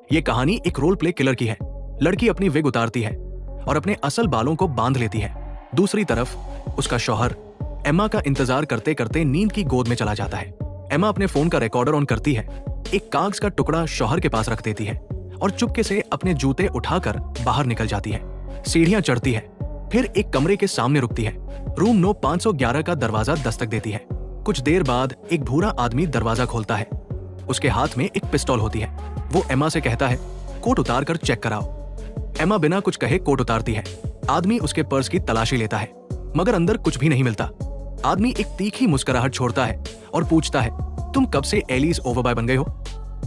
ये कहानी एक रोल प्ले किलर की है। लड़की अपनी विग उतारती है और अपने असल बालों को बांध लेती है। दूसरी तरफ उसका शौहर एम्मा का इंतजार करते करते नींद की गोद में चला जाता है। एम्मा अपने फोन का रिकॉर्डर ऑन करती है, एक कागज का टुकड़ा शौहर के पास रख देती है और चुपके से अपने जूते उठाकर बाहर निकल जाती है। सीढ़ियां चढ़ती है, फिर एक कमरे के सामने रुकती है। रूम नो 511 का दरवाजा दस्तक देती है। कुछ देर बाद एक भूरा आदमी दरवाजा खोलता है। उसके हाथ में एक पिस्तौल होती है। वो एम्मा से कहता है, कोट उतार कर चेक कराओ। एम्मा बिना कुछ कहे कोट उतारती है। आदमी उसके पर्स की तलाशी लेता है, मगर अंदर कुछ भी नहीं मिलता। आदमी एक तीखी मुस्कुराहट छोड़ता है और पूछता है, तुम कब से एलिस ओवरबॉय बन गए हो,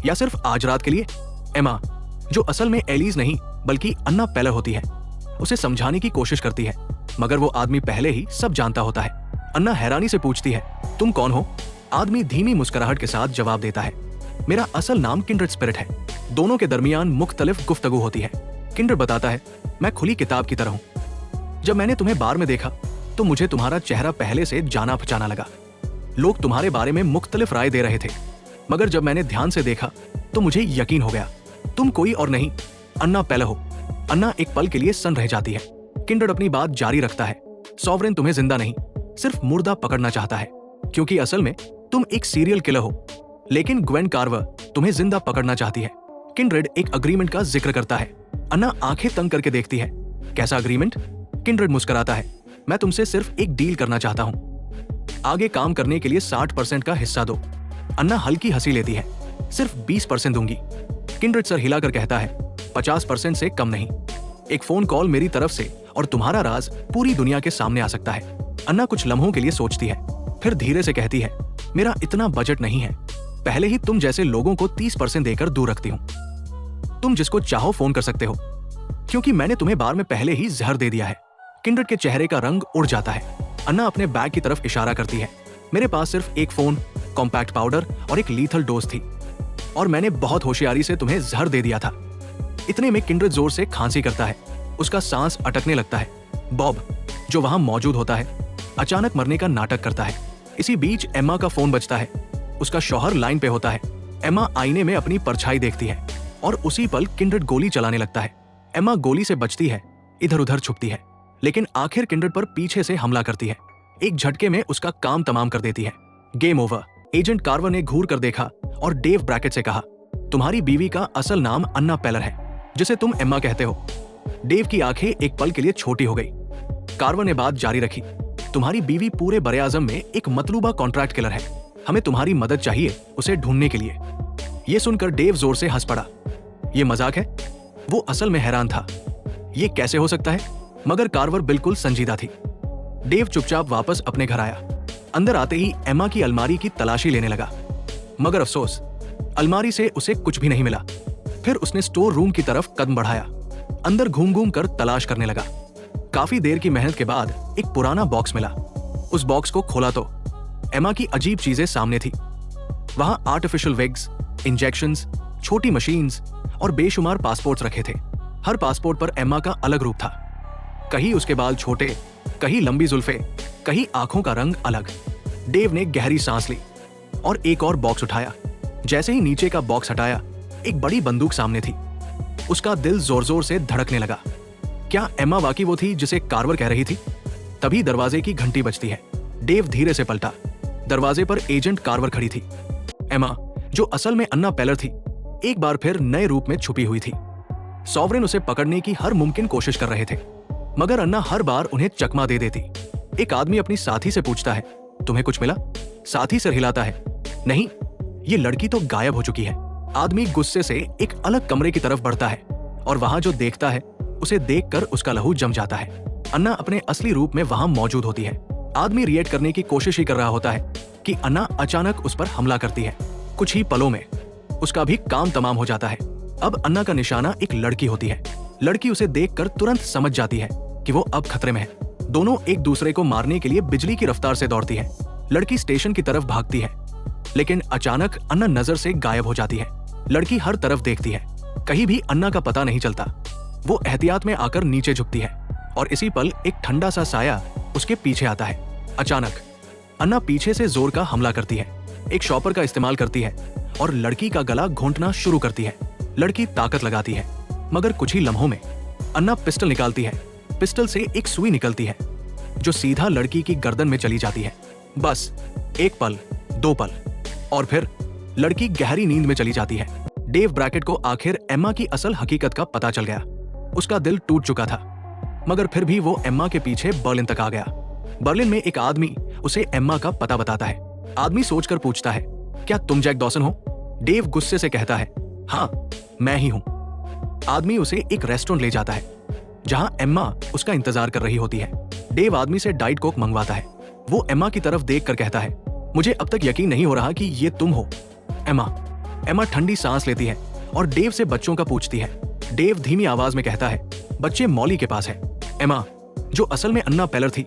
या सिर्फ आज रात के लिए? एम्मा, जो असल में एलिस नहीं बल्कि अन्ना पेलर होती है, उसे समझाने की कोशिश करती है, मगर वो आदमी पहले ही सब जानता होता है। अन्ना हैरानी से पूछती है, तुम कौन हो? आदमी धीमी मुस्कुराहट के साथ जवाब देता है, मेरा असल नाम किंड्रेड स्पिरिट है। दोनों के दरमियान मुख्तलिफ गुफ्तगू होती है। किंड्रेड बताता है, मैं खुली किताब की तरह हूं। जब मैंने तुम्हें बार में देखा तो मुझे तुम्हारा चेहरा पहले से जाना पहचाना लगा। लोग तुम्हारे बारे में मुख्तलिफ राय दे रहे थे, मगर जब मैंने ध्यान से देखा तो मुझे यकीन हो गया, तुम कोई और नहीं, अन्ना पेलर हो। अन्ना एक पल के लिए सन रह जाती है। किंड्रेड अपनी बात जारी रखता है, सॉवरेन तुम्हें जिंदा नहीं, सिर्फ मुर्दा पकड़ना चाहता है, क्योंकि असल में तुम एक सीरियल किलर हो, लेकिन ग्वेन कार्वर तुम्हें जिंदा पकड़ना चाहती है। किंड्रेड एक अग्रीमेंट का जिक्र करता है। अन्ना आंखें तंग करके देखती है, कैसा अग्रीमेंट? किंड्रेड मुस्कुराता है, मैं तुमसे सिर्फ एक डील करना चाहता हूं, आगे काम करने के लिए 60% का हिस्सा दो। अन्ना हल्की हंसी लेती है, सिर्फ 20% दूंगी। किंड्रेड सर हिलाकर कहता है, 50% से कम नहीं। एक फोन कॉल मेरी तरफ से और तुम्हारा राज पूरी दुनिया के सामने आ सकता है। अन्ना कुछ लम्हों के लिए सोचती है, फिर धीरे से कहती है, मेरा इतना बजट नहीं है, पहले ही तुम जैसे लोगों को 30% देकर दूर रखती हूं। तुम जिसको चाहो फोन कर सकते हो, क्योंकि मैंने तुम्हें बार में पहले ही जहर दे दिया है। किंड्रेड के चेहरे का रंग उड़ जाता है। अन्ना अपने बैग की तरफ इशारा करती है, मेरे पास सिर्फ एक फोन, कॉम्पैक्ट पाउडर और एक लीथल डोज थी, और मैंने बहुत होशियारी से तुम्हें जहर दे दिया था। इतने में किंड्रेड जोर से खांसी करता है, उसका सांस अटकने लगता है। बॉब, जो वहां मौजूद होता है, अचानक मरने का नाटक करता है। इसी बीच एम्मा का फोन बजता है। उसका शौहर लाइन पे होता है। एम्मा आईने में अपनी परछाई देखती है और उसी पल किंड्रेड गोली चलाने लगता है। एम्मा गोली से बचती है, इधर उधर छुपती है, लेकिन आखिर किंड्रेड पर पीछे से हमला करती है। एक झटके में उसका काम तमाम कर देती है। Game over. एजेंट कार्वर ने घूर कर देखा और डेव ब्रैकेट से कहा, तुम्हारी बीवी का असल नाम अन्ना पेलर है, जिसे तुम एम्मा कहते हो। डेव की आंखें एक पल के लिए छोटी हो गई। कार्वर ने बात जारी रखी, तुम्हारी बीवी पूरे बरे आजम में एक मतलूबा कॉन्ट्रैक्ट किलर है, हमें तुम्हारी मदद चाहिए उसे ढूंढने के लिए। यह सुनकर डेव जोर से हंस पड़ा, ये मजाक है? वो असल में हैरान था, ये कैसे हो सकता है? मगर कार्वर बिल्कुल संजीदा थी। डेव चुपचाप वापस अपने घर आया। अंदर आते ही एम्मा की अलमारी की तलाशी लेने लगा, मगर अफसोस, अलमारी से उसे कुछ भी नहीं मिला। फिर उसने स्टोर रूम की तरफ कदम बढ़ाया, अंदर घूम घूम कर तलाश करने लगा। काफी देर की मेहनत के बाद एक पुराना बॉक्स मिला। उस बॉक्स को खोला तो एम्मा की अजीब चीजें सामने थी। वहां आर्टिफिशियल विग्स, इंजेक्शंस, छोटी मशीन्स और बेशुमार पासपोर्ट्स रखे थे। हर पासपोर्ट पर एम्मा का अलग रूप था, कहीं उसके बाल छोटे, कहीं लंबी जुल्फे, कहीं आंखों का रंग अलग। डेव ने गहरी सांस ली और एक और बॉक्स उठाया। जैसे ही नीचे का बॉक्स हटाया, एक बड़ी बंदूक सामने थी। उसका दिल जोर जोर से धड़कने लगा। क्या एम्मा वाकई वो थी जिसे कार्वर कह रही थी? तभी दरवाजे की घंटी बजती है। डेव धीरे से पलटा। दरवाजे पर एजेंट कार्वर खड़ी थी। एम्मा, जो असल में अन्ना पेलर थी, एक बार फिर नए रूप में छुपी हुई थी। सॉवरेन उसे पकड़ने की हर मुमकिन कोशिश कर रहे थे, मगर अन्ना हर बार उन्हें चकमा दे देती। एक आदमी अपनी साथी से पूछता है, तुम्हें कुछ मिला? साथी सिर हिलाता है, नहीं, ये लड़की तो गायब हो चुकी है। आदमी गुस्से से एक अलग कमरे की तरफ बढ़ता है और वहां जो देखता है उसे देखकर उसका लहू जम जाता है। अन्ना अपने असली रूप में वहां मौजूद होती है। आदमी रिएक्ट करने की कोशिश ही कर रहा होता है कि अन्ना अचानक उस पर हमला करती है। कुछ ही पलों में उसका भी काम तमाम हो जाता है। अब अन्ना का निशाना एक लड़की होती है। लड़की उसे देखकर तुरंत समझ जाती है कि वो अब खतरे में है। दोनों एक दूसरे को मारने के लिए बिजली की रफ्तार से दौड़ती है। लड़की स्टेशन की तरफ भागती है, लेकिन अचानक अन्ना नजर से गायब हो जाती है। लड़की हर तरफ देखती है, कहीं भी अन्ना का पता नहीं चलता। वो एहतियात में आकर नीचे झुकती है और इसी पल एक ठंडा सा साया उसके पीछे आता है। अचानक अन्ना पीछे से जोर का हमला करती है, एक शॉपर का इस्तेमाल करती है और लड़की का गला घोंटना शुरू करती है। लड़की ताकत लगाती है, मगर कुछ ही लम्हों में अन्ना पिस्टल निकालती है। पिस्टल से एक सुई निकलती है जो सीधा लड़की की गर्दन में चली जाती है। बस एक पल, दो पल, और फिर लड़की गहरी नींद में चली जाती है। डेव ब्रैकेट को आखिर एम्मा की असल हकीकत का पता चल गया। उसका दिल टूट चुका था, मगर फिर भी वो एम्मा के पीछे बर्लिन तक आ गया। बर्लिन में एक आदमी उसे एम्मा का पता बताता है। आदमी सोचकर पूछता है, क्या तुम जैक डॉसन हो? डेव गुस्से से कहता है, हाँ, मैं ही हूं। आदमी उसे एक रेस्टोरेंट ले जाता है जहां एम्मा उसका इंतजार कर रही होती है। डेव आदमी से डाइट कोक मंगवाता है। वो एम्मा की तरफ देखकर कहता है, मुझे अब तक यकीन नहीं हो रहा कि ये तुम हो, एम्मा ठंडी सांस लेती है और डेव से बच्चों का पूछती है। डेव धीमी आवाज में कहता है, बच्चे मॉली के पास है। एम्मा, जो असल में अन्ना पेलर थी,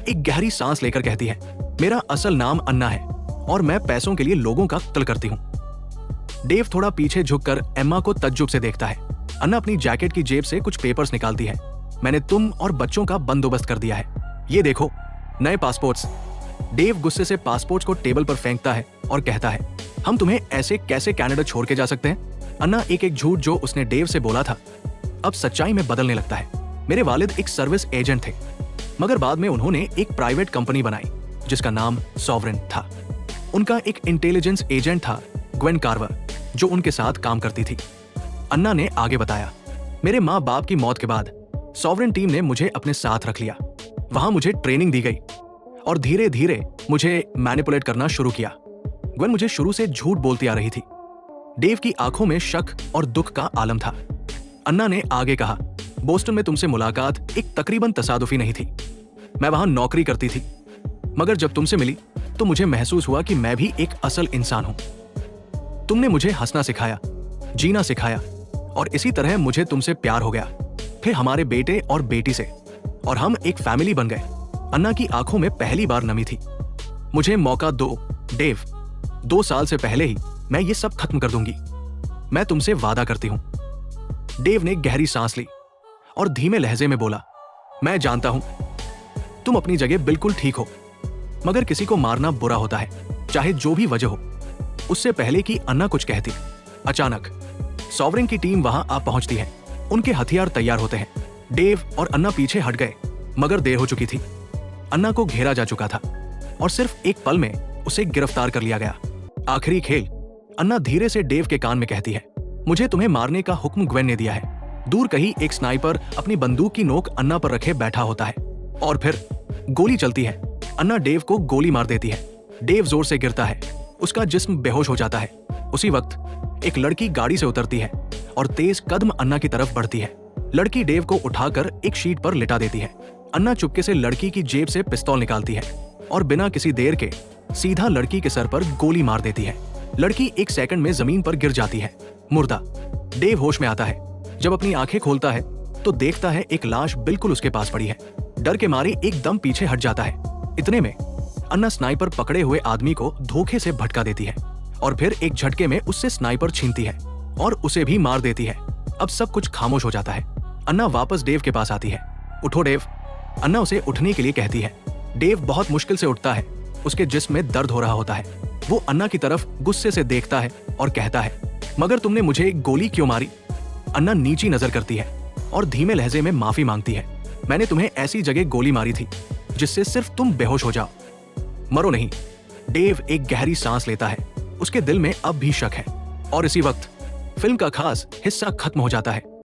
एक गहरी सांस लेकर कहती है, मेरा असल नाम अन्ना है और मैं पैसों के लिए लोगों का कत्ल करती हूँ। डेव थोड़ा पीछे झुककर एम्मा को तज्जुब से देखता है। अन्ना अपनी जैकेट की जेब से कुछ पेपर्स निकालती है। मैंने तुम और बच्चों का बंदोबस्त कर दिया है, ये देखो, नए पासपोर्ट्स। डेव गुस्से से पासपोर्ट्स को टेबल पर फेंकता है और कहता है, हम तुम्हें ऐसे कैसे कनाडा छोड़ के जा सकते हैं? अन्ना एक एक झूठ जो उसने डेव से बोला था अब सच्चाई में बदलने लगता है। मेरे वालिद एक सर्विस एजेंट थे, मगर बाद में उन्होंने एक प्राइवेट कंपनी बनाई जिसका नाम सॉवरेन था। उनका एक इंटेलिजेंस एजेंट था, ग्वेन कार्वर, जो उनके साथ काम करती थी। अन्ना ने आगे बताया, मेरे माँ बाप की मौत के बाद सॉवरेन टीम ने मुझे अपने साथ रख लिया। वहां मुझे ट्रेनिंग दी गई और धीरे धीरे मुझे मैनिपुलेट करना शुरू किया। ग्वेन मुझे शुरू से झूठ बोलती आ रही थी। डेव की आंखों में शक और दुख का आलम था। अन्ना ने आगे कहा, बोस्टन में तुमसे मुलाकात एक तकरीबन तसादुफी नहीं थी। मैं वहां नौकरी करती थी, मगर जब तुमसे मिली तो मुझे महसूस हुआ कि मैं भी एक असल इंसान हूं। तुमने मुझे हंसना सिखाया, जीना सिखाया, और इसी तरह मुझे तुमसे प्यार हो गया। फिर हमारे बेटे और बेटी से, और हम एक फैमिली बन गए। अन्ना की आंखों में पहली बार नमी थी। मुझे मौका दो डेव, 2 साल से पहले ही मैं ये सब खत्म कर दूंगी। मैं तुमसे वादा करती हूं। डेव ने गहरी सांस ली और धीमे लहजे में बोला, मैं जानता हूं तुम अपनी जगह बिल्कुल ठीक हो, मगर किसी को मारना बुरा होता है, चाहे जो भी वजह हो। उससे पहले कि अन्ना कुछ कहती, अचानक सॉवरेन की टीम वहां आ पहुंचती है। उनके हथियार तैयार होते हैं। डेव और अन्ना पीछे हट गए, मगर देर हो चुकी थी। अन्ना को घेरा जा चुका था और सिर्फ एक पल में उसे गिरफ्तार कर लिया गया। आखिरी खेल, अन्ना धीरे से डेव के कान में कहती है, मुझे तुम्हें मारने का हुक्म ग्वेन ने दिया है। दूर कहीं एक स्नाइपर अपनी बंदूक की नोक अन्ना पर रखे बैठा होता है और फिर गोली चलती है। अन्ना डेव को गोली मार देती है। डेव जोर से गिरता है, उसका जिस्म बेहोश हो जाता है। उसी वक्त एक लड़की गाड़ी से उतरती है और तेज कदम अन्ना की तरफ बढ़ती है। लड़की डेव को उठाकर एक शीट पर लिटा देती है। अन्ना चुपके से लड़की की जेब से पिस्तौल निकालती है और बिना किसी देर के सीधा लड़की के सर पर गोली मार देती है। लड़की एक सेकंड में जमीन पर गिर जाती है, मुर्दा। डेव होश में आता है। जब अपनी आंखें खोलता है तो देखता है एक लाश बिल्कुल उसके पास पड़ी है। डर के मारे एकदम पीछे हट जाता है। इतने में अन्ना स्नाइपर पकड़े हुए आदमी को धोखे से भटका देती है और फिर एक झटके में उससे स्नाइपर छीनती है और उसे भी मार देती है। अब सब कुछ खामोश हो जाता है। अन्ना वापस डेव के पास आती है। उठो डेव, अन्ना उसे उठने के लिए कहती है। डेव बहुत मुश्किल से उठता है। उसके जिस्म में दर्द हो रहा होता है। वो अन्ना की तरफ गुस्से से देखता है और कहता है, मगर तुमने मुझे गोली क्यों मारी? अन्ना नीची नजर करती है और धीमे लहजे में माफी मांगती है। मैंने तुम्हें ऐसी जगह गोली मारी थी जिससे सिर्फ तुम बेहोश हो जाओ, मरो नहीं। डेव एक गहरी सांस लेता है। उसके दिल में अब भी शक है और इसी वक्त फिल्म का खास हिस्सा खत्म हो जाता है।